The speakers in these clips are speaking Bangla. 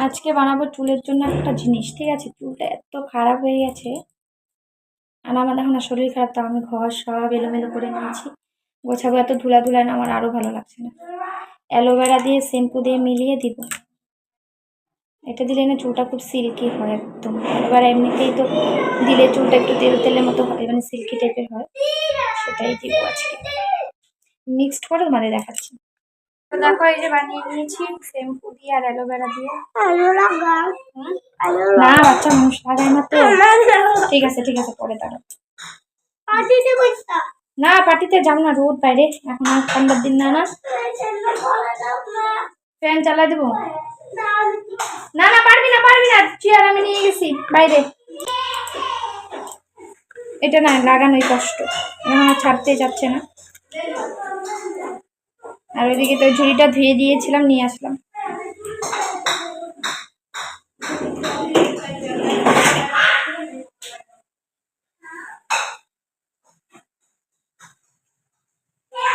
আজকে বানাবো চুলের জন্য একটা জিনিস, ঠিক আছে? চুলটা এত খারাপ হয়ে গেছে, আর আমার এখন না শরীর খারাপ, তো আমি ঘর সব এলোমেলো করে নিয়েছি। গোছাবো, এত ধুলা ধুলা না, আমার আরো ভালো লাগছে না। অ্যালোভেরা দিয়ে শ্যাম্পু দিয়ে মিলিয়ে দিব। এটা দিলে না চুলটা খুব সিল্কি হয় একদম। অ্যালোভেরা এমনিতেই তো দিলে চুলটা একটু তেল তেলের মতো হয়, মানে সিল্কি টাইপের হয়। সেটাই দিব আজকে, মিক্সড করে তোমাদের দেখাচ্ছি। তো দেখো, এই যে বানিয়ে নিয়েছি শ্যাম্পু দিয়ে আর অ্যালোভেরা দিয়ে। না, বাচ্চা মানুষ লাগায় না তো। ঠিক আছে ঠিক আছে, পরে দাঁড়াও। না, পার্টিতে যাব না, রোদ বাইরে, এখন আর ঠান্ডার দিন না। না, ফ্যান চালাই দেবো। না না, পারবি না পারবি না, চেয়ার আমি নিয়ে গেছি বাইরে। এটা না লাগানোই কষ্ট, এখন আর ছাড়তে যাচ্ছে না। আর ওইদিকে তো ঝুড়িটা ধুয়ে দিয়েছিলাম, নিয়ে আসলাম।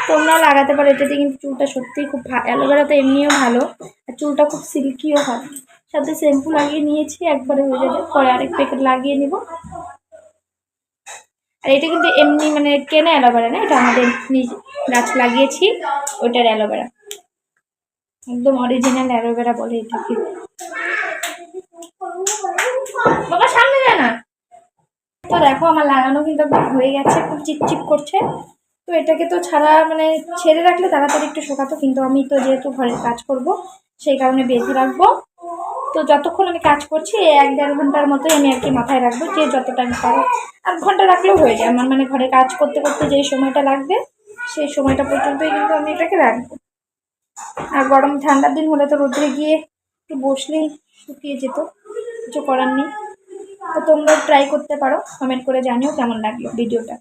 তোমরাও লাগাতে পারো, এটাতে কিন্তু চুলটা সত্যিই খুব ভালো। অ্যালোভেরা তো এমনিও ভালো, আর চুলটা খুব সিল্কিও হয়। সাথে শ্যাম্পু লাগিয়ে নিয়েছি, একবারে হয়ে যাবে, পরে আরেক প্যাকেট লাগিয়ে নিব। আর এটা কিন্তু এমনি মানে কেনা অ্যালোভেরা না, এটা আমাদের নিজ গাছ লাগিয়েছি, ওইটার অ্যালোভেরা, একদম অরিজিনাল অ্যালোভেরা বলে এটাকে। বাবা সামনে যায় না। তো দেখো, আমার লাগানো কিন্তু হয়ে গেছে, খুব চিপচিপ করছে। তো এটাকে তো ছাড়া মানে ছেড়ে রাখলে তাড়াতাড়ি একটু শোকাতো, কিন্তু আমি তো যেহেতু ঘরের কাজ করব, সেই কারণে বেঁধে রাখবো। তো যতক্ষণ আমি কাজ করছি, 1-1.5 ঘন্টার মতোই আমি আর কি মাথায় রাখবো, যে যতটা আমি পারো। 8 ঘন্টা রাখলেও হয়ে যায় আমার, মানে ঘরে কাজ করতে করতে যে সময়টা লাগবে, সেই সময়টা পর্যন্তই কিন্তু আমি এটাকে রাখবো। আর গরম ঠান্ডার দিন হলে তো রোদ্রে গিয়ে একটু বসলেই শুকিয়ে যেত, কিছু করার নেই। তো তোমরা ট্রাই করতে পারো, কমেন্ট করে জানিও কেমন লাগলো ভিডিওটা।